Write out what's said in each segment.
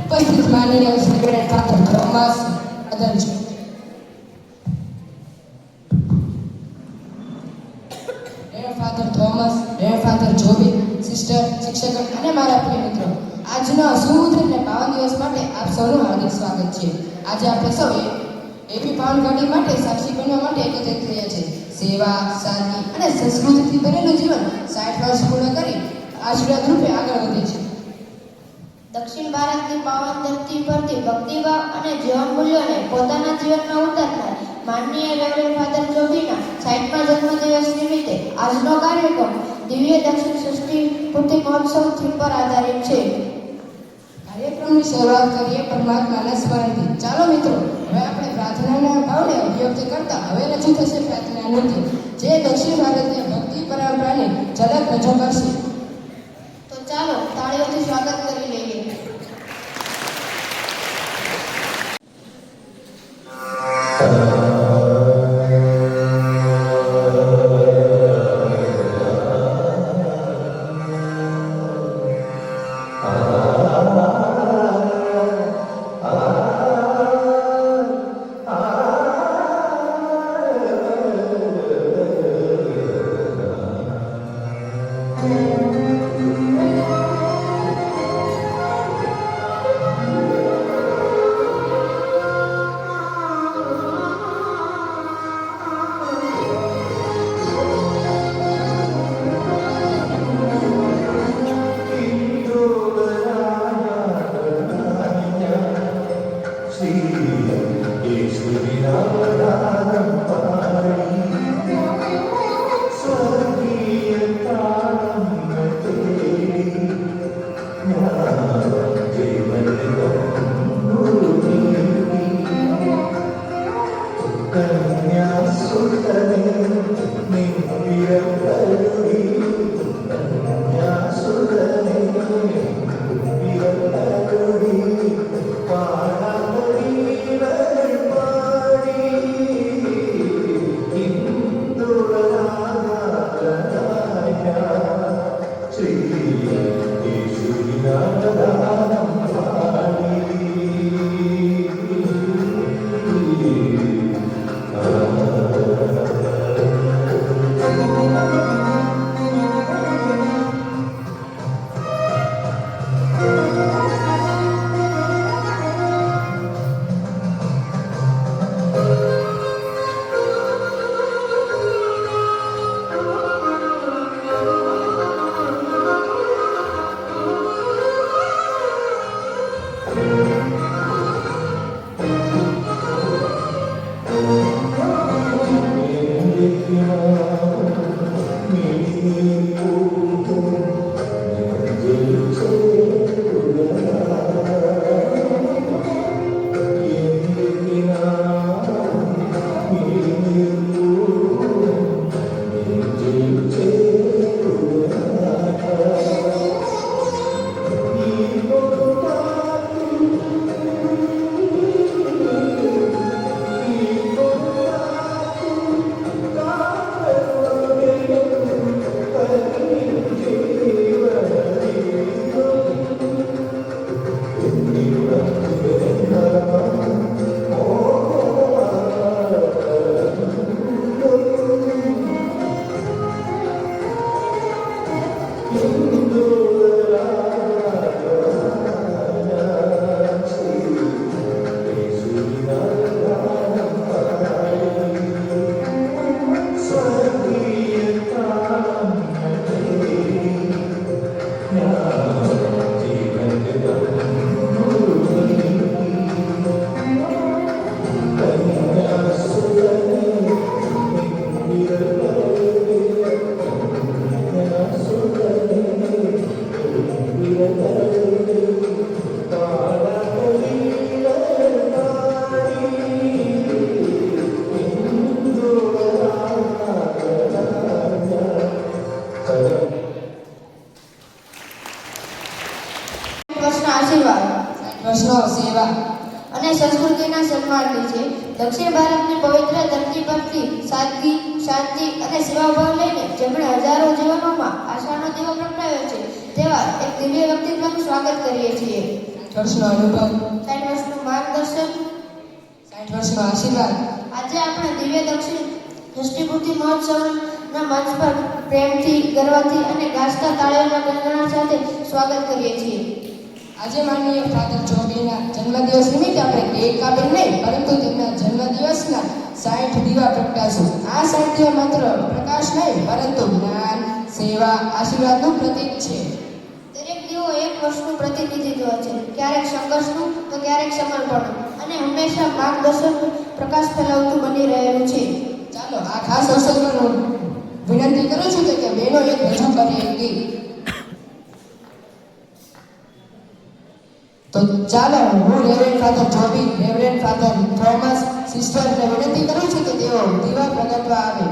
ઉપસ્થિત માનનીય secretary father Thomas અદરજી, father Thomas, father Joby, sister, શિક્ષકો અને મારા પ્રિય મિત્રો, આજના શુભ અને પાવન દિવસ માટે આપ સૌનું હાર્દિક સ્વાગત છે. આજે આપણે સૌ એવી પાવન ઘડી માટે સાક્ષી બનવા માટે એકત્રિત થયા છે. સેવા, સાદગી અને સંસ્કૃતિથી ભરેલું જીવન 60 વર્ષ પૂર્ણ કરી આશીર્વાદ રૂપે આગળ વધે છે. દક્ષિણ ભારતની પાવન ધરતી પરથી ભક્તિભાવ અને જીવન મૂલ્યોને પોતાના જીવનમાં ઉતારનાર માનનીય રેવરેન્ડ ફાધર જોબીના 60મા જન્મદિવસ નિમિત્તે આજનો કાર્યક્રમ દિવ્ય દક્ષિણ ષષ્ઠી પૂર્તિ મહોત્સવ થીમ પર આધારિત છે. કાર્યક્રમની શરૂઆત કરીએ પરમાત્માના સ્મરણથી. ચાલો મિત્રો, હવે આપણે પ્રાર્થનાના ભાવને અભિવ્યક્ત કરતા હવે રજૂ થશે પ્રાર્થના નૃત્ય, જે દક્ષિણ ભારતીય ભક્તિ પરંપરાની ઝલક રજૂ કરશે. તો ચાલો તાળીઓથી સ્વાગત કરી લઈએ. અને સંસ્કૃતિના સન્માનની છે. દક્ષિણ ભારતની પવિત્ર ધરતી પરથી સાદગી, શાંતિ અને સેવાભાવ લઈને જેમણે હજારો જીવનોમાં આશાનો દીવો પ્રગટાવ્યો છે, તેવા એક દિવ્ય વ્યક્તિત્વનું સ્વાગત કરીએ છીએ. વર્ષનો અનુભવ, 60 વર્ષનું માર્ગદર્શન. 60 વર્ષનો આશીર્વાદ. આજે આપણે દિવ્ય દક્ષિણ દ્રષ્ટિપૂર્તિ મહોત્સવના મંચ પર પ્રેમથી, ગર્વથી અને ગાજતા તાળીઓના ગણગણાટ સાથે સ્વાગત કરીએ છીએ. આજે માનનીય ફાધર જોબીના જન્મદિવસ નિમિત્તે આપણે કેક કાપી નહીં, પરંતુ તેમના જન્મદિવસના 60 દીવા પ્રગટાશું. આ 60 દીવા માત્ર પ્રકાશ નહીં, પરંતુ જ્ઞાન, સેવા, આશીર્વાદનું પ્રતીક છે. દરેક દીવો એક વર્ષનું પ્રતિનિધિત્વ છે, ક્યારેક સંઘર્ષનું તો ક્યારેક સમર્પણનું, અને હંમેશા માર્ગદર્શન પ્રકાશ ફેલાવતું બની રહેલું છે. ચાલો આ ખાસ અવસર પર હું વિનંતી કરું છું કે બહેનો એક રજૂ કરે એક ગીત. તો ચાલો હું રેવરેન્ડ ફાધર જોબી, રેવરેન્ડ ફાધર થોમસ સિસ્ટરને વિનંતી કરું છું કે તેઓ દીવા પ્રગટવા આવે.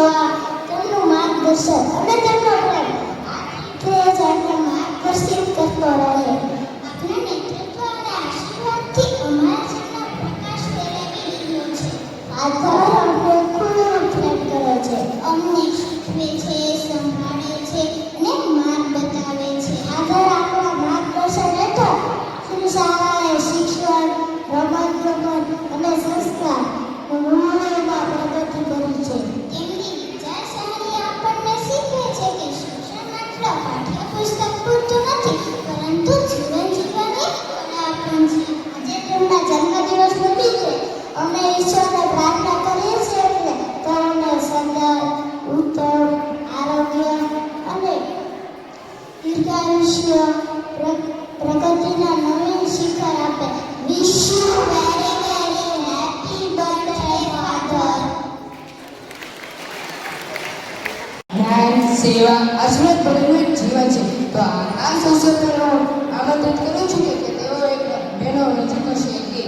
સેવા, તેમનું માર્ગદર્શન અને તેમનો પ્રેમ આથી જ આપણે માર્ગદર્શિત કરતો રહે. આપના નેતૃત્વ અને આશીર્વાદથી અમારા જીવનમાં પ્રકાશ ફેલાવી રહ્યો છે. ફાધર અમને ખૂબ પ્રેમ કરે છે, અમને શીખવે છે, સંભાળે છે અને માર્ગ બતાવે છે. ફાધર આપણા માર્ગદર્શન હેઠળ શ્રી શાળાએ શિક્ષણ, રમત-ગમત અને સંસ્કાર મૂલ્યોમાં પ્રગતિ કરી છે. તેમની વિચારસરણી આપણને શીખવે છે કે શિક્ષણ માત્ર પાઠ્યપુસ્તક પૂરતું નથી, પરંતુ જીવન જીવવાની કલા પણ છે. આજે તેમના જન્મદિવસ નિમિત્તે અમે ઈશ્વરને પ્રાર્થના કરીએ છીએ કે તેઓને સદા ઉત્તમ આરોગ્ય અને દીર્ઘાયુષ્ય પ્રગતિના નવીન શિખર આપે. Wish you very very happy birthday father. જ્ઞાન, સેવા, આશીર્વાદ ભરેલું એક જીવન છે. તો આ સંશોધનો આમંત્રિત કરું છું કે તેઓ એક બહેનો રજૂ કરશે કે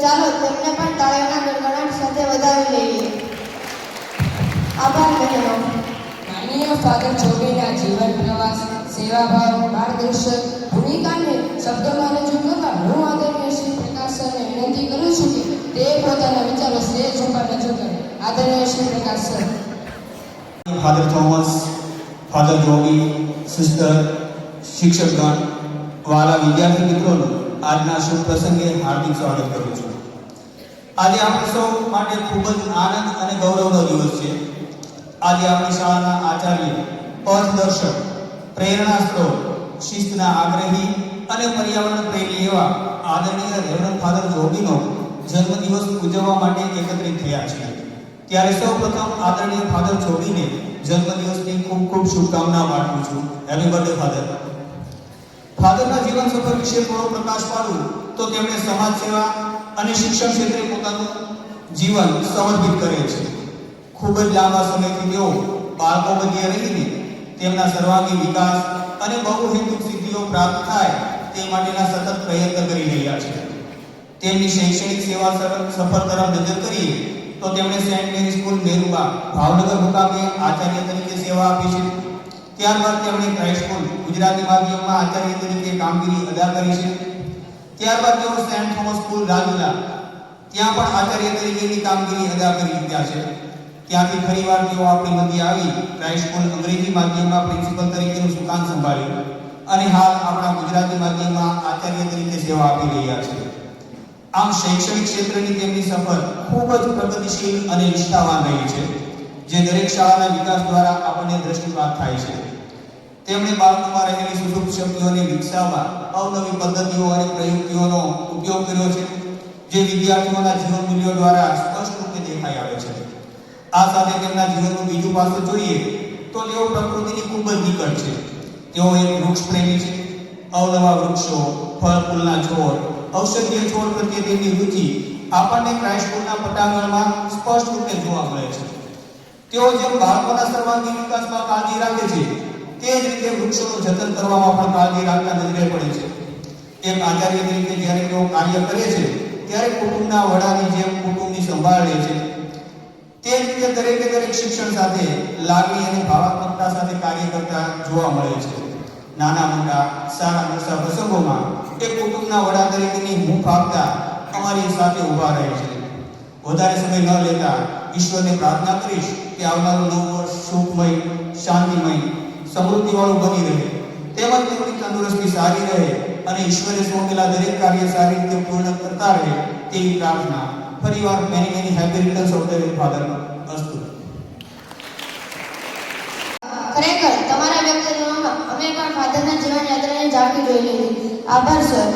ચાલો તેમને પણ તાળીઓના ગડગડાટ સાથે વધાવી લઈએ. આભાર બહેનો. માનનીય ફાધર જોબીના જીવન પ્રવાસ, સેવાભાવ, માર્ગદર્શક ભૂમિકાને શબ્દોમાં રજૂ કરતા હું આદરણીય શ્રી પ્રકાશ સરને વિનંતી કરું છું કે તે પોતાના વિચારો સ્ટેજ ઉપર રજૂ કરે. આદરણીય Shri Prakash sir. Father Thomas, father Joby, sister, શિક્ષકગણ, વાલા વિદ્યાર્થી મિત્રોનું આજના શુભ પ્રસંગે હાર્દિક સ્વાગત કરું છું. આજે આપણે સૌ માટે ખૂબ જ આનંદ અને ગૌરવનો દિવસ છે. આજે આપણી શાળાના આચાર્ય, પથદર્શક, પ્રેરણા સ્ત્રોત, શિસ્તના આગ્રહી અને પર્યાવરણ પ્રેમી એવા આદરણીય રેવરન્ડ ફાધર જોબીનો જન્મદિવસ ઉજવવા માટે એકત્રિત થયા છીએ. ત્યારે સૌ પ્રથમ આદરણીય ફાધર જોબીને જન્મદિવસની ખૂબ ખૂબ શુભકામના પાઠવું છું. Happy birthday father. ફાધરના જીવન સફર વિશે થોડો પ્રકાશ પાડું તો તેમણે સમાજ સેવા અને શિક્ષણ ક્ષેત્રે પોતાનું જીવન સમર્પિત કરેલ છે. ખૂબ જ લાંબા સમયથી તેઓ બાળકો મધ્ય રહીને તેમના સર્વાંગી વિકાસ અને બહુહેતુક સિદ્ધિઓ પ્રાપ્ત થાય તે માટેના સતત પ્રયત્ન કરી રહ્યા છે. તેમની શૈક્ષણિક સેવા સફર તરફ નજર કરીએ તો તેમણે સેન્ટ મેરી સ્કૂલ મેરુબા ભાવનગર મુકામે આચાર્ય તરીકે સેવા આપી છે. ત્યારબાદ તેમણે ક્રાઇસ્ટ સ્કૂલ ગુજરાતી માધ્યમમાં આચાર્ય તરીકે કામગીરી અદા કરી છે. ત્યારબાદ તેઓ સેન્ટ થોમસ સ્કૂલ રાજુલા ત્યાં પણ આચાર્ય તરીકેની કામગીરી અદા કરી ચૂક્યા છે. ત્યાંથી ફરીવાર તેઓ આપણી મધ્ય આવી ક્રાઇસ્ટ સ્કૂલ અંગ્રેજી માધ્યમમાં પ્રિન્સિપલ તરીકેનું સુકાન સંભાળ્યું અને હાલ આપણા ગુજરાતી માધ્યમમાં આચાર્ય તરીકે સેવા આપી રહ્યા છે. આમ શૈક્ષણિક ક્ષેત્રની તેમની સફર ખૂબ જ પ્રગતિશીલ અને નિષ્ઠાવાન રહી છે, જે દરેક શાળાના વિકાસ દ્વારા આપણને દ્રષ્ટિપાત થાય છે. તેમણે બાળકોમાં રહેલી સુસુપ્ત શક્તિઓને વિકસાવવા અવનવી પદ્ધતિઓ અને પ્રયુક્તિઓનો ઉપયોગ કર્યો છે, જે વિદ્યાર્થીઓના જીવન મૂલ્યો દ્વારા સ્પષ્ટ રૂપે દેખાઈ આવે છે. આ સાથે તેમના જીવનનું બીજું પાસું જોઈએ તો તેઓ પ્રકૃતિની ખૂબ જ નિકટ છે. તેઓ એક વૃક્ષ પ્રેમી છે. અવનવા વૃક્ષો, ફળ ફૂલના છોડ, ઔષધીય છોડ પ્રત્યે તેમની રુચિ આપણને ક્રાઇસ્ટ સ્કૂલના પટાંગણમાં સ્પષ્ટ રૂપે જોવા મળે છે. તેઓ જેમ બાળકોના સર્વાંગી વિકાસમાં કાળજી રાખે છે, તે જ રીતે વૃક્ષોનું જતન કરવામાં પણ કાળજી રાખતા નજરે પડે છે. એક આચાર્ય તરીકે જ્યારે તેઓ કાર્ય કરે છે ત્યારે કુટુંબના વડાની જેમ કુટુંબની સંભાળ લે છે. તે જ રીતે દરેકે દરેક શિક્ષણ સાથે લાગણી અને ભાવાત્મકતા સાથે કાર્ય કરતા જોવા મળે છે. નાના મોટા સારા નરસા પ્રસંગોમાં એક કુટુંબના વડા તરીકેની હૂંફ આપતા અમારી સાથે ઊભા રહે છે. વધારે સમય ન લેતા ઈશ્વરને પ્રાર્થના કરીશ કે આવનારું નવું વર્ષ સુખમય, શાંતિમય, સમૃદ્ધિવાળું બની રહે, તેમજ તેમની તંદુરસ્તી સારી રહે અને ઈશ્વરે સોંપેલા દરેક કાર્ય સારી રીતે પૂર્ણ કરતા રહે તેવી પ્રાર્થના. ફરીવાર many many happy returns of the day father. અસ્તુ. ખરેખર તમારા વ્યક્તિત્વમાં અમે પણ ફાધરના જીવન યાત્રાની ઝાંખી જોઈ લીધી. આભાર સર.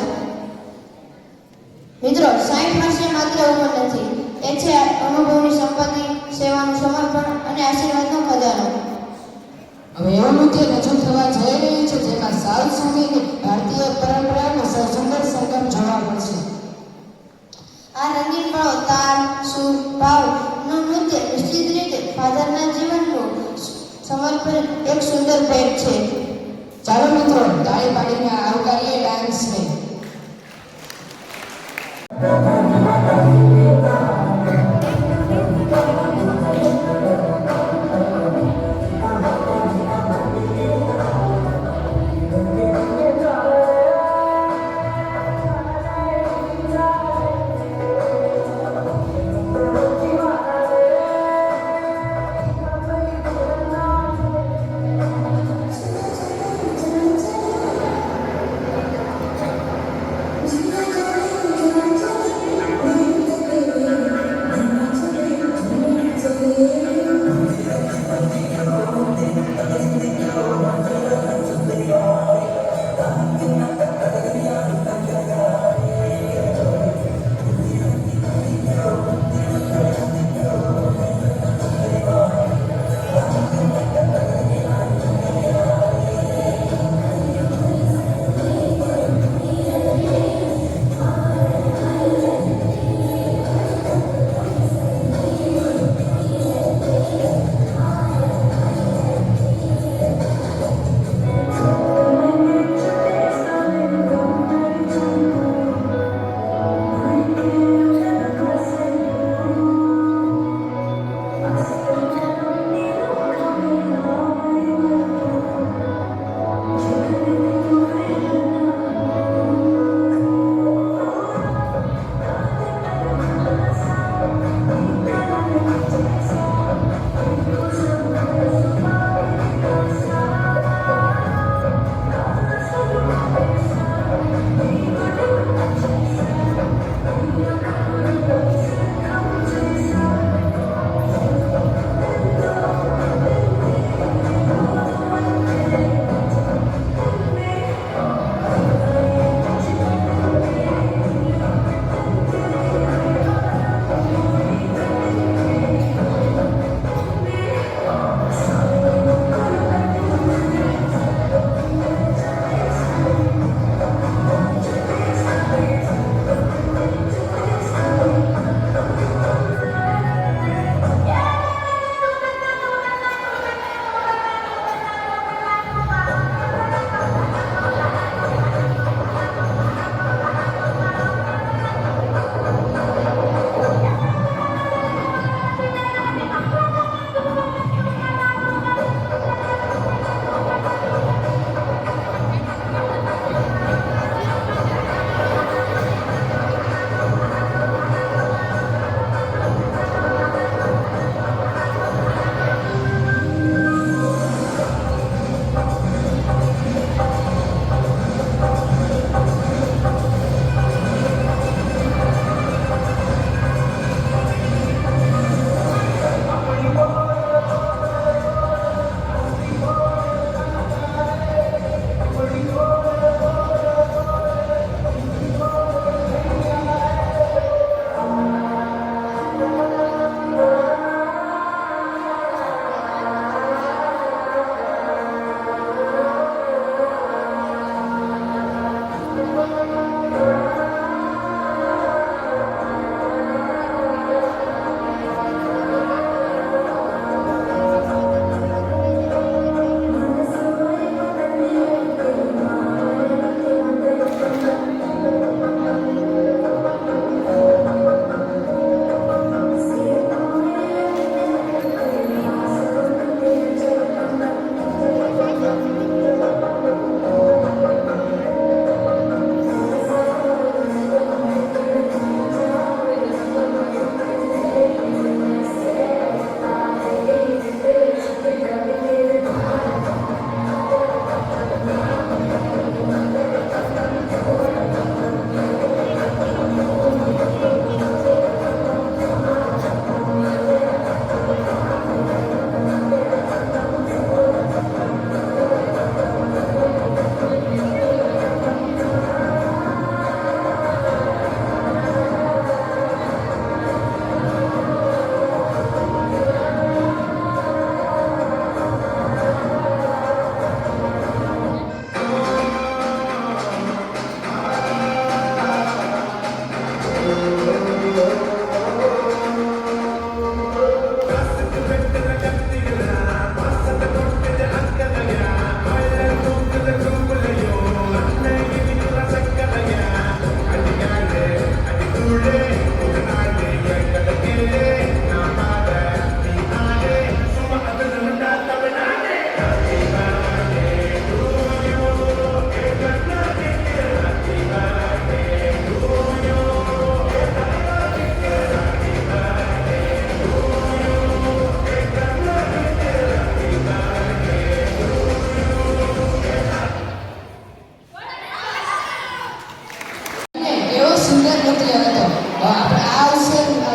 મિત્રો, 60 વર્ષે માત્ર ઉંમર નથી, એ છે અનુભવની સંપત્તિ, સેવાનું સમર્પણ અને આશીર્વાદનો ખજાનો. હવે એવું નૃત્ય રજૂ થવા જઈ રહ્યું છે જેમાં સાઉથ સંગીતની ભારતીય પરંપરાનો સુંદર સંગમ જોવા મળશે. આ રંગીન પળો, તાલ, સૂર, ભાવનું નૃત્ય નિશ્ચિત રીતે ફાધરના જીવનનું સમર્પિત એક સુંદર ભેટ છે. ચાલો મિત્રો, તાળી પાડીને આવકારીએ ડાન્સને.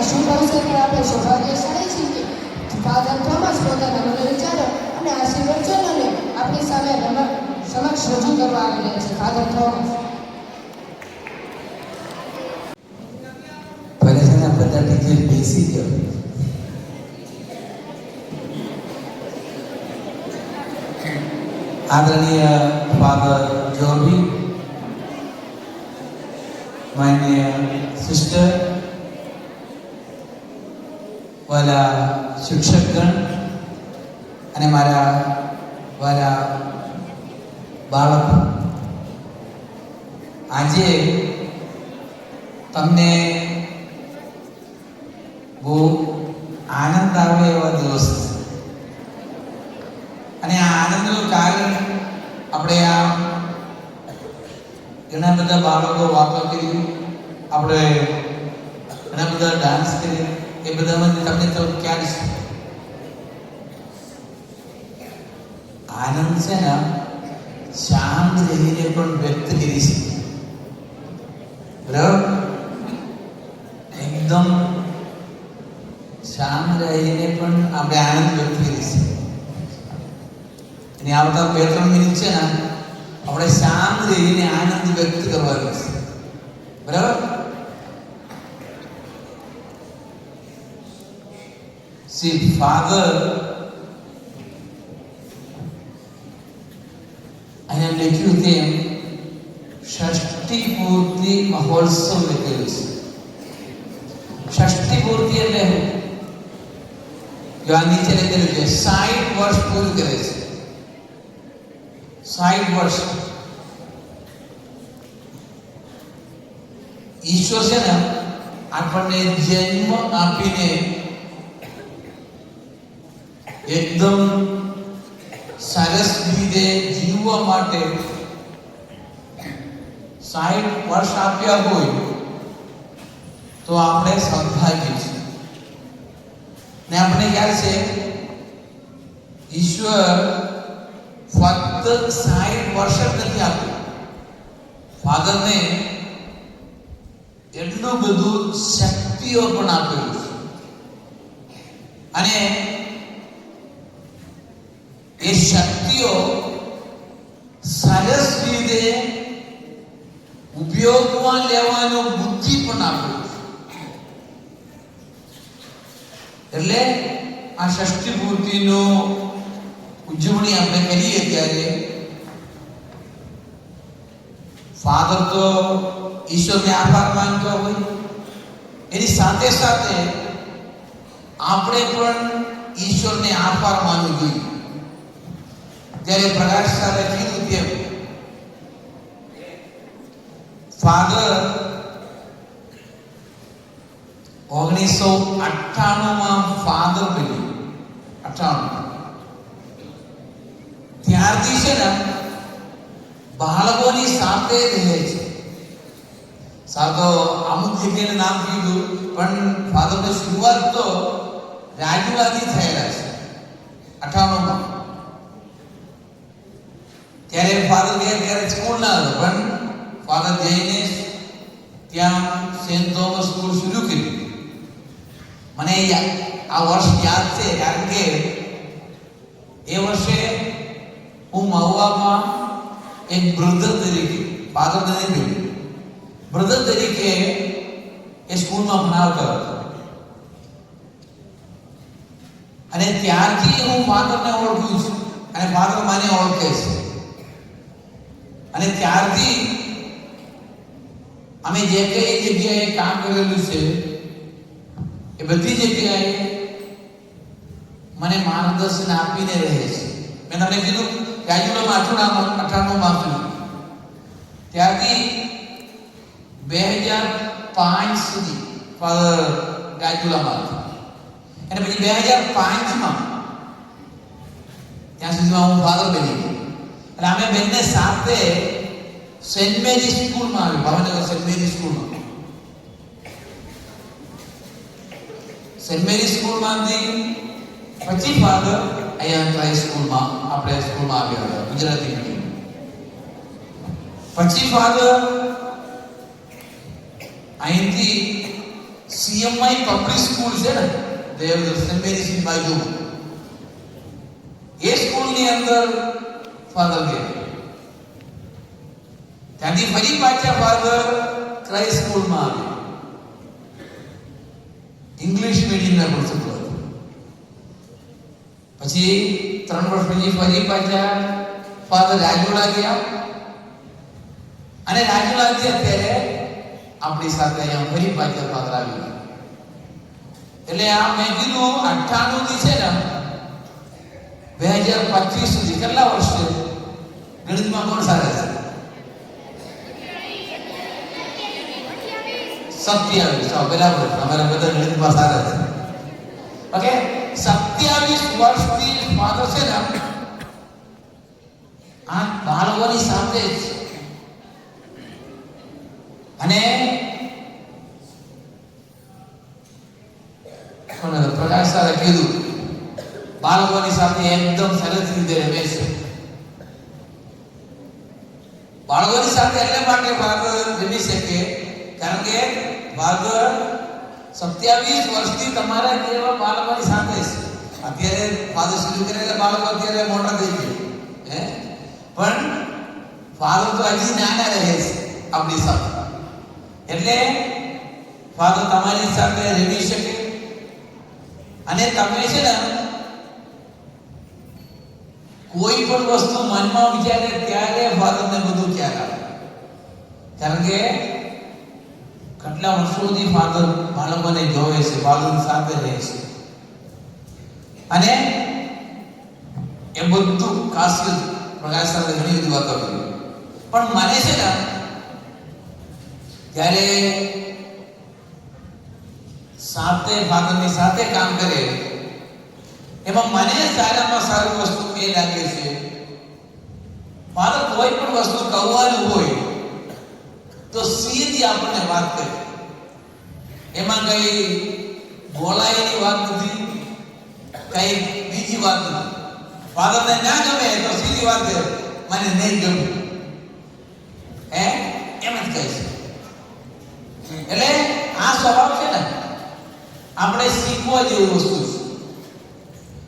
શુભ અવસર પર આપણે સૌભાગ્યશાળી છીએ કે ફાધર થોમસ પોતાના મનોર વિચારો અને આશીર્વચનોને આપણી સામે સમક્ષ રજૂ કરવા આવી રહ્યા છે. Father Thomas. પહેલા છે ને બધા ટીચર બેસી ગયો. આદરણીય ફાધર જોબી, માન્ય સિસ્ટર, વાલા શિક્ષકગણ અને મારા વાલા બાળકો, આજે તમને બહુ આનંદ આવે એવા દિવસ અને આ આનંદનું કારણ આપણે આ ઘણા બધા બાળકો વાતો કરી, આપણે ઘણા બધા ડાન્સ કરી, એ બધામાંથી તમને તો ક્યાં છે આનંદ છે ને શાંત રહીને પણ વ્યક્ત કરી છે. બરાબર? એકદમ શાંત રહીને પણ આપણે આનંદ વ્યક્ત કરી છે. અને આવતા 2-3 મિનિટ છે ને આપણે શાંત રહીને આનંદ વ્યક્ત કરવાનો છે. બરાબર? See, Father, અહીંયા લખ્યું તેમ ષષ્ઠી પૂર્તિ મહોત્સવ લખેલું છે. ષષ્ઠી પૂર્તિ એટલે જો આ નીચે લખેલું છે 60 વર્ષ પૂરું કરે છે. 60 વર્ષ ઈશ્વર છે ને આપણને જન્મ આપીને એકદમ સરસ રીતે જીવવા માટે 60 વર્ષ આપ્યા હોય તો આપણે સૌભાગ્ય છે. ને આપણે ખ્યાલ છે ઈશ્વર ફક્ત 60 વર્ષ જ નથી આપ્યું, ફાધરને એટલું બધું શક્તિઓ પણ આપેલું છે. અને એ શક્તિઓ સરસ રીતે ઉપયોગમાં લેવાનો બુદ્ધિ પણ આપેલું છે. એટલે આ ષષ્ઠી પૂર્તિનો ઉજવણી આપણે કરીએ ત્યારે ફાધર તો ઈશ્વરને આભાર માનતો હોય, એની સાથે સાથે આપણે પણ ઈશ્વરને આભાર માનવું જોઈએ. ત્યારે પ્રકાશ સાથે કીધું તેમ ફાધર 1998માં ફાધર બન્યું. 98 ત્યારથી છે ને બાળકોની સાથે રહે છે. સાતો અમુક જગ્યાએ નામ કીધું પણ ફાધરની શરૂઆત તો રાજુલાથી થયેલા છે 98માં. ત્યારે ફાધર ત્યારે સ્કૂલ ના હતો પણ ફાધર જઈને ત્યાં સેન્ટ થોમસ સ્કૂલ શરૂ કરી. મને આ વર્ષ યાદ છે કારણ કે એ વર્ષે હું મહુવામાં એક બ્રધર તરીકે, ફાધર તરીકે બ્રધર તરીકે એ સ્કૂલમાં ભણાવતો હતો. અને ત્યારથી હું ફાધરને ઓળખું છું અને ફાધર મને ઓળખે છે. અને ત્યારથી અમે જે કઈ જગ્યાએ કામ કરેલું છે એ બધી જગ્યાએ મને માર્ગદર્શન આપીને રહે છે. મેં તમને કીધું રાજુલામાં 98માં આપ્યું, ત્યારથી 2005 સુધી ફાધર રાજુલામાં હતા. અને પછી 2005માં ત્યાં સુધીમાં હું ફાધર બની ગયો. અને અમે બંને સાથે સેન્ટ મેરી સ્કૂલમાં આવ્યું, ભાવનગર સેન્ટ મેરી સ્કૂલમાં. સેન્ટ મેરી સ્કૂલમાંથી પછી ફાધર અહીંયા સ્કૂલમાં આપણે સ્કૂલમાં આવ્યા હતા ગુજરાતી મીડિયમ. પછી ફાધર અહીંથી CMI પબ્લિક સ્કૂલ છે ને દેવદર સેન્ટ મેરીસની બાજુમાં, એ સ્કૂલની અંદર ફાધર ગયા. ત્યાંથી ફરી પાછા ફાધર ક્રાઇસ્ટ સ્કૂલમાં આવ્યા. ઇંગ્લિશ મીડિયમના પ્રિન્સિપલ. પછી 3 વર્ષ પછી ફરી પાછા ફાધર રાજુલા ગયા, અને રાજુલાથી અત્યારે આપણી સાથે અહીંયા ફરી પાછા ફાધર આવી ગયા. એટલે આ મેં કીધું 98 થી છે ને 2025 સુધી કેટલા વર્ષ છે? ગણિતમાં કોણ સારા છે? 27. બરાબર, અમારા બધા ગણિતમાં સારા છે. ઓકે, 27 વર્ષથી ફાધર છે ને આ બાળકોની સાથે જ, અને પ્રકાશ સારે કીધું બાળકોની સાથે એકદમ સરસ રીતે રહે છે. બાળકોની સાથે એટલે માટે ફાધર રમી શકે કારણ કે ફાધર 27 વર્ષથી તમારા જેવા બાળકોની સાથે છે. અત્યારે ફાધર શરૂ કરેલા બાળકો અત્યારે મોટા થઈ ગયા, પણ ફાધર તો હજી નાના રહે છે આપણી સાથે. એટલે ફાધર તમારી સાથે રમી શકે, અને તમે છે ને કોઈ પણ વસ્તુ મનમાં વિચારે ત્યારે ફાધરને બધું ખ્યાલ આવે. કારણ કે કેટલા વર્ષોથી ફાધર બાળકોને જોવે છે, બાળકોની સાથે રહે છે, અને એ બધું ખાસિયત પ્રકાશ સાથે ઘણી બધી વાતો કરી. પણ મને છે ને ત્યારે સાથે ફાધરની સાથે કામ કરે એમાં મને સારામાં સારું વસ્તુ એ લાગે છે, ફાધર કોઈ પણ વસ્તુ કહેવાનું હોય તો સીધી આપણને વાત કરે. એમાં કઈ બોલાયેલી વાત નથી, કઈ બીજી વાત નથી. ફાધરને ના ગમે તો સીધી વાત કરે, મને નહીં ગમે, એમ જ કહે છે. એટલે આ સ્વભાવ છે ને આપણે શીખવા જેવી વસ્તુ છે.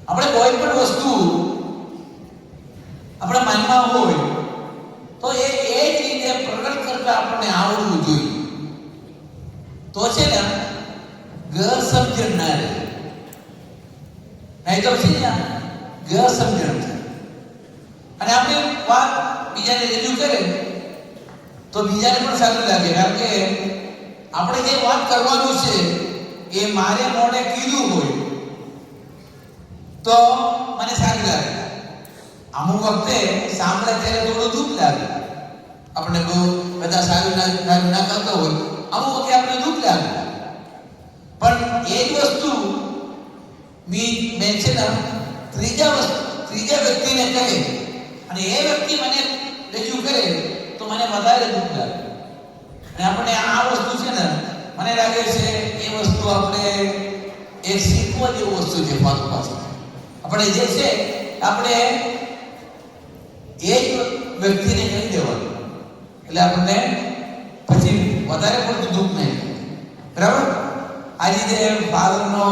આપણે કોઈ પણ વસ્તુ આપણા મનમાં હોય તો એ જ રીતે પ્રગટ કરતા આપણને આવડવું જોઈએ. તો છે ને ગેરસમજણ ના રહે, નહીં તો છે ને ગેરસમજણ થાય. અને આપણે વાત બીજાને રજૂ કરે તો બીજાને પણ સારું લાગે, કારણ કે આપણે જે વાત કરવાનું છે એ મારે મોઢે કીધું હોય તો મને સારું લાગે. અમુક વખતે સાંભળે ત્યારે થોડું દુઃખ લાગે. આપણે બહુ બધા સારું ના કરતા હોય, અમુક વખતે આપણે દુઃખ લાગે. પણ એ જ વસ્તુ મેં છે ને ત્રીજા વ્યક્તિને કહે અને એ વ્યક્તિ મને રજૂ કરે તો મને વધારે દુઃખ લાગે. અને આપણે આ વસ્તુ છે ને મને લાગે છે એ વસ્તુ આપણે એક શીખવા જેવું વસ્તુ છે. ફાધર પાસે આપણે જે છે આપણે એ જ વ્યક્તિને કહી દેવાનું, એટલે આપણને પછી વધારે પડતું દુઃખ નહીં. બરાબર? આ રીતે ફાધરનો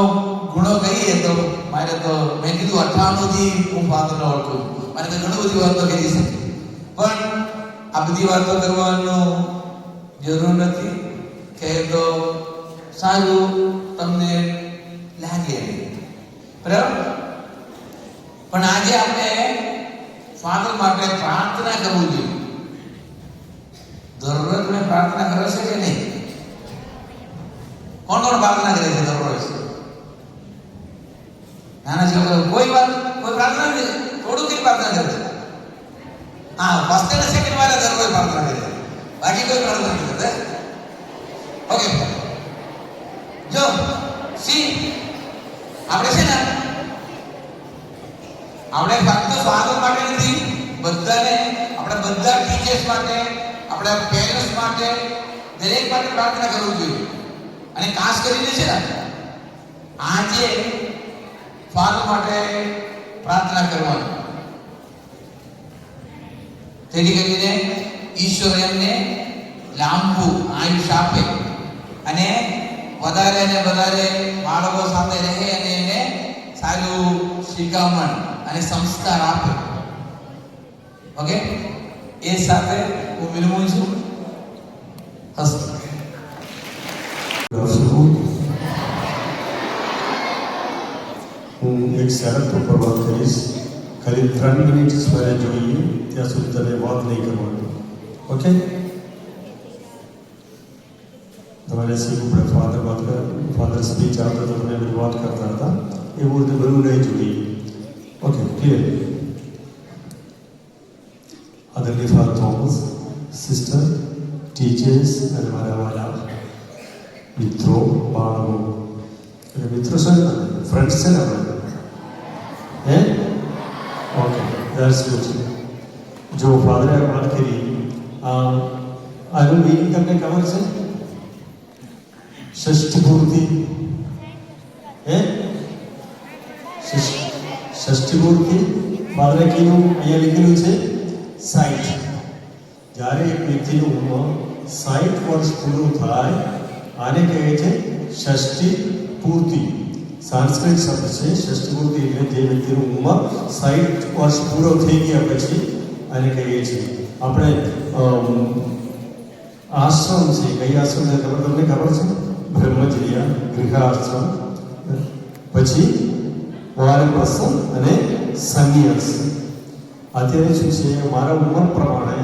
ગુણો કહીએ તો મારે તો મેં કીધું 98 થી હું ફાધરને ઓળખું, મારે તો ઘણી બધી વાતો કરી છે, પણ આ બધી વાતો કરવાનું જરૂર નથી કે તો સારું તમને લાગે. બરાબર? પણ આજે આપણે ફાધર માટે પ્રાર્થના કરવું જોઈએ. દરરોજ મેં પ્રાર્થના કરે છે કે નહીં? કોણ પ્રાર્થના કરે છે દરરોજ? નાના છોકરા કોઈ પ્રાર્થના નથી, થોડું કઈ પ્રાર્થના કરે છે. હા, ફર્સ્ટ અને સેકન્ડ વાળા દરરોજ પ્રાર્થના કરે છે, બાકી કોઈ પ્રાર્થના નથી કરતા. ઓકે, જો સી આપણે છે ને આપણે ફક્ત ફાધર માટે નથી, બધાને આપણે બધા ટીચર્સ માટે, આપણા પેરેન્ટ્સ માટે, દરેક માટે પ્રાર્થના કરવું જોઈએ. અને ખાસ કરીને છે ને આજે ફાધર માટે પ્રાર્થના કરવાની, જેથી કરીને ઈશ્વર એમને લાંબુ આયુષ્ય આપે અને વધારે ને વધારે બાળકો સાથે રહે અને એને સારું શિખામણ અને સંસ્કાર આપે. ઓકે, એ સાથે હું વિરમું છું. હસ્ત હું એક શરત ઉપર વાત કરીશ. ખાલી 3 મિનિટ મારે જોઈએ, ત્યાં સુધી તમે વાત નહીં કરવાની. ઓકે, તમારે શીખવું પડે. ફાધર સ્પીચ આવતા તો તમે બધી વાત કરતા હતા, એવું રીતે બધું નહીં જોઈએ. Okay, clear. આદરણીય ફાધર થોમસ, સિસ્ટર, ટીચર્સ અને મારા વાલા મિત્રો, બાળકો, મિત્રો છે ને, ફ્રેન્ડ્સ છે ને આપણે, હે? Okay, that's good. જો ફાધરે વાત કરી, આનું મીનિંગ તમને ખબર છે? ષષ્ઠી પૂર્તિ, હે? ષષ્ઠી પૂર્તિ ફાધરે કીધું, અહીંયા લીધેલું છે 60. જ્યારે એક વ્યક્તિનું ઉંમર 60 વર્ષ પૂરું થાય, આને કહે છે ષષ્ઠી પૂર્તિ. સંસ્કૃત શબ્દ છે ષષ્ઠી પૂર્તિ, એટલે જે વ્યક્તિનું ઉંમર 60 વર્ષ પૂરો થઈ ગયા પછી આને કહીએ છીએ. આપણે આશ્રમ છે, કઈ આશ્રમ છે ખબર તમને ખબર છે? બ્રહ્મચર્ય, ગૃહાશ્રમ, પછી વાનપ્રસ્થમ અને સંન્યાસ. અત્યારે શું છે, મારા ઉંમર પ્રમાણે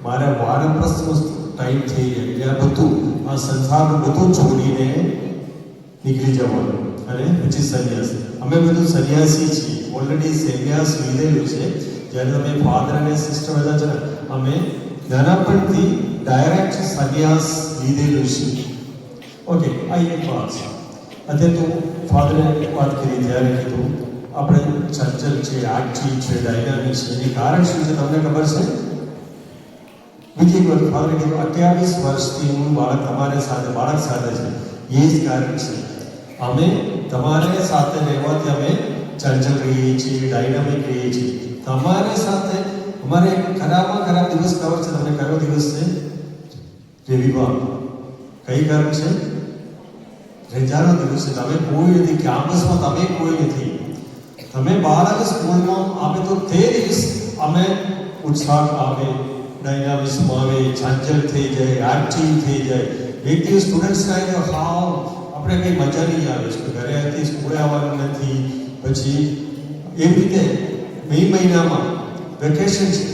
મારે વાનપ્રસ્થનો ટાઈમ થઈ જાય, એટલે બધું આ સંસારનું બધું છોડીને નીકળી જવાનું, અને પછી સંન્યાસ. અમે બધું સંન્યાસી છીએ, ઓલરેડી સંન્યાસ લીધેલું છે. જ્યારે તમે ફાધર અને સિસ્ટર બધા છે ને, અમે નાનાપણથી ડાયરેક્ટ સંન્યાસ લીધેલું છે. ઓકે, આ એક વાત છે. અત્યારે તો ફાધરે વાત કરી ત્યારે કીધું આપણે ચંચલ છે, આઠી છે, ડાયનામિક છે. એની કારણ શું છે તમને ખબર છે? બીજી એક વાત ફાધરે કીધું, 28 વર્ષથી હું તમારી સાથે બાળક સાથે છે. એ જ કારણ છે, અમે તમારી સાથે રહેવાથી અમે ચંચલ રહીએ છીએ, ડાયનામિક રહીએ છીએ. તમારી સાથે અમારે ખરાબમાં ખરાબ દિવસ ખબર છે તમને કયો દિવસ છે? રવિવાર. કઈ કારણ છે? રજાનો દિવસ છે. તમે કોઈ નથી, કેમ્પસમાં તમે કોઈ નથી, તમે બાળક સ્કૂલમાં આવે તો તે દિવસ અમે ઉત્સાહ આવે, ડાયનામિઝમ આવે, ચંચલ થઈ જાય, એક્ટિવ થઈ જાય. એક દિવસ સ્ટુડન્ટ્સ કહે કે હા આપણે કંઈ મજા નહીં આવે છે, ઘરેથી સ્કૂલે આવવાનું નથી. પછી એવી રીતે મે મહિનામાં વેકેશન છે,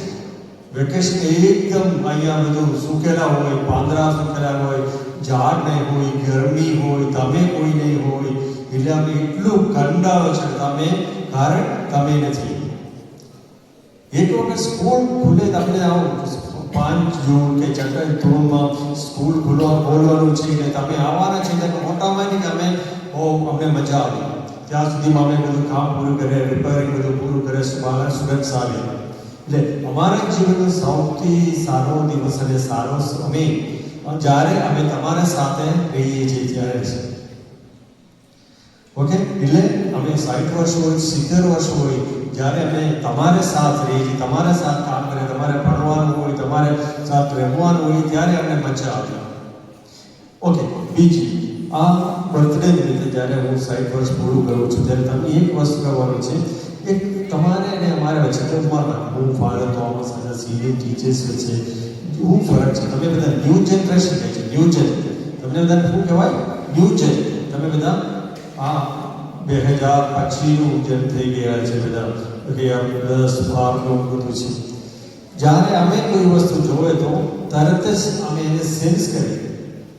વેકેશન એકદમ અહીંયા બધું સુકેલા હોય, પાંદડા સુકેલા હોય, ઝાડ નહીં હોય, ગરમી હોય, તમે કોઈ નહીં હોય, એટલે અમે એટલું કંડાળો છે તમે, કારણ તમે નથી. એક વખત સ્કૂલ ખુલે તમને આવો 5 જૂન કે 4 જૂનમાં સ્કૂલ બોલવાનું છે ને તમે આવવાના છે, એટલે મોટામાં નહીં કે અમે અમને મજા આવી. ત્યાં સુધીમાં અમે બધું કામ પૂરું કરે, રિપેરિંગ બધું પૂરું કરે, બાળક સ્ટુડન્ટ્સ આવે. એટલે અમારા જીવનનો સૌથી સારો દિવસ અને સારો સમય જ્યારે અમે તમારા સાથે રહીએ છીએ ત્યારે છે. ઓકે, એટલે અમે 60 વર્ષ હોય, 70 વર્ષ હોય, જ્યારે અમે તમારે સાથ રહીએ છીએ, તમારા સાથ કામ કરે, તમારે ભણવાનું હોય, તમારે સાથ રહેવાનું હોય, ત્યારે અમને મજા આવે. ઓકે, બીજી આ બર્થડે નિમિત્તે જ્યારે હું 60 વર્ષ પૂરું કરું છું ત્યારે તમે એક વસ્તુ કરવાનું છે, એક તમારે અને અમારે વચ્ચે ઉંમરના, હું ફાધર થોમસ અને સિનિયર ટીચર્સ વચ્ચે શું ફરક છે? તમે બધા ન્યૂ જનરેશન કહે છે, ન્યૂ જન. તમને બધાને શું કહેવાય? ન્યૂ જન. તમે બધા 2000 પછીનું જન થઈ ગયા છે બધા, 10-12 બધું છે. જ્યારે અમે કોઈ વસ્તુ જોવે તો તરત જ અમે એને સેન્સ કરીએ.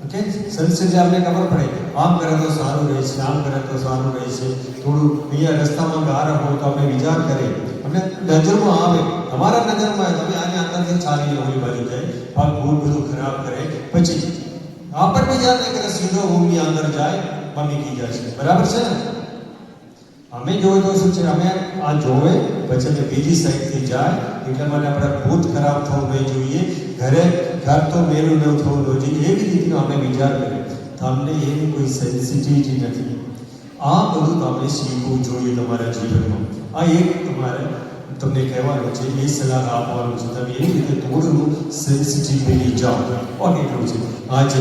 ઓકે, સેન્સ એટલે અમને ખબર પડે આમ કરે તો સારું રહે છે, આમ કરે તો સારું રહે છે. થોડું અહીંયા રસ્તામાં ગાર હોય તો અમે વિચાર કરીએ, અમને નજરમાં આવે, તમારા નજરમાં આવે, તમે આને અંદરથી ચાલીને ઓલી બાજુ જાય, પગ બહુ બધું ખરાબ કરે, પછી આપણને વિચાર નહીં કરે, સીધો રૂમની અંદર જાય, મમ્મી કી જાય છે. બરાબર છે ને? અમે જોઈ તો શું છે, અમે આ જોવે પછી અમે બીજી સાઈડથી જાય, એટલા માટે આપણે ભૂત ખરાબ થવું નહીં જોઈએ, ઘર તો મેલું ન થવું જોઈએ, એવી રીતનો અમે વિચાર કરીએ. તમને એની કોઈ સેન્સિટિવિટી નથી. આ બધું તમે શીખવું જોઈએ તમારા જીવનમાં. આ એક તમારે તમને કહેવાનું છે, એ સલાહ આપવાનું છે. તમે એવી રીતે થોડું સેન્સિટિવ બની જાઓ. ઓકે, એટલું છે. આજે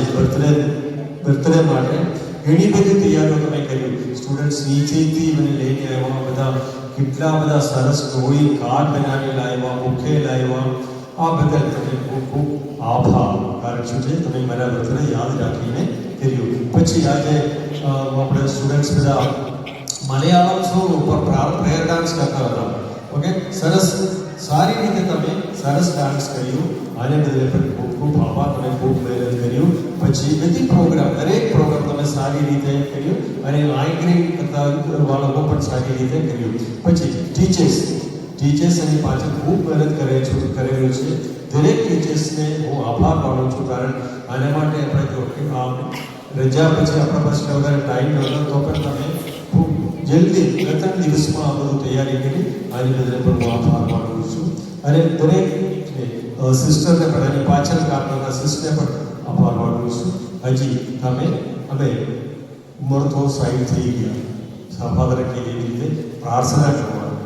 બર્થડે માટે ઘણી બધી તૈયારીઓ તમે કરી. સ્ટુડન્ટ્સ નીચેથી મને લઈને આવ્યા, બધા કેટલા બધા સરસ ડ્રોઈંગ કાર્ડ બનાવી લાવ્યા, બુકે લાવ્યા. આ બદલ તમે ખૂબ ખૂબ આભાર. કારણ શું છે, તમે મારા બર્થડે યાદ રાખીને કર્યું. પછી આજે આપણે સ્ટુડન્ટ્સ બધા મલયાલમ સોંગ ઉપર પ્રેયર ડાન્સ કરતા હતા. ઓકે, સરસ, સારી રીતે તમે સરસ ડાન્સ કર્યું. આને બદલે પણ ખૂબ ખૂબ આભાર. તમે ખૂબ મહેનત કર્યું. પછી બધી પ્રોગ્રામ, દરેક પ્રોગ્રામ તમે સારી રીતે કર્યું અને આંગળી કરતા બાળકો પણ સારી રીતે કર્યું. પછી ટીચર્સ એની પાછળ ખૂબ મહેનત કરેલું છે. દરેક ટીચર્સને હું આભાર માનું છું. કારણ આના માટે આપણે જો રજા પછી આપણા પાસે વધારે ટાઈમ નહોતો, તો પણ તમે ખૂબ જલ્દી 3 દિવસમાં આ બધું તૈયારી કરી. આની બદલે પણ હું આભાર માનું છું. અને દરેક સિસ્ટરને પણ એની પાછળ કામ કરતા સિસ્ટરને પણ આભાર માનું છું. હજી અમે ઉંમર તો સાઈડ થઈ ગયા, સફાદ રાખી એવી રીતે પ્રાર્થના કરવાની.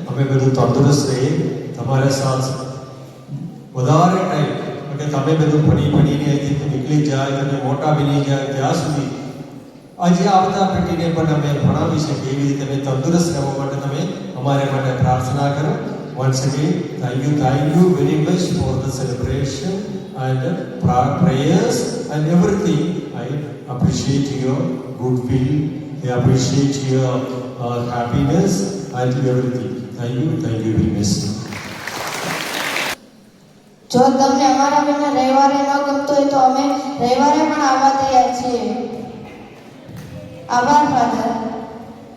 અમે બધું તંદુરસ્ત રહીએ, તમારે સાથ વધારે ટાઈમ કે તમે બધું ભણીને અહીંથી નીકળી જાય, તમે મોટા બની જાય ત્યાં સુધી આજે આવતા પેઢીને પણ અમે ભણાવી શકીએ એવી રીતે તમે તંદુરસ્ત રહેવા માટે તમે અમારે માટે પ્રાર્થના કરો. Once again, thank you very much for the celebration and prayers and everything. I appreciate your goodwill. I appreciate your happiness and everything. Thank you very much. જો તમને અમારા વિના રવિવારે ન ગમતો હોય તો અમે રવિવારે પણ આવવા તૈયાર છીએ. આભાર ફાધર.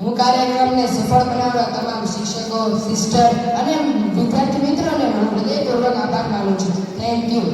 હું કાર્યક્રમને સફળ બનાવવા તમામ શિક્ષકો, સિસ્ટર અને વિદ્યાર્થી મિત્રોને હું હૃદયપૂર્વક આભાર માનું છું. Thank you.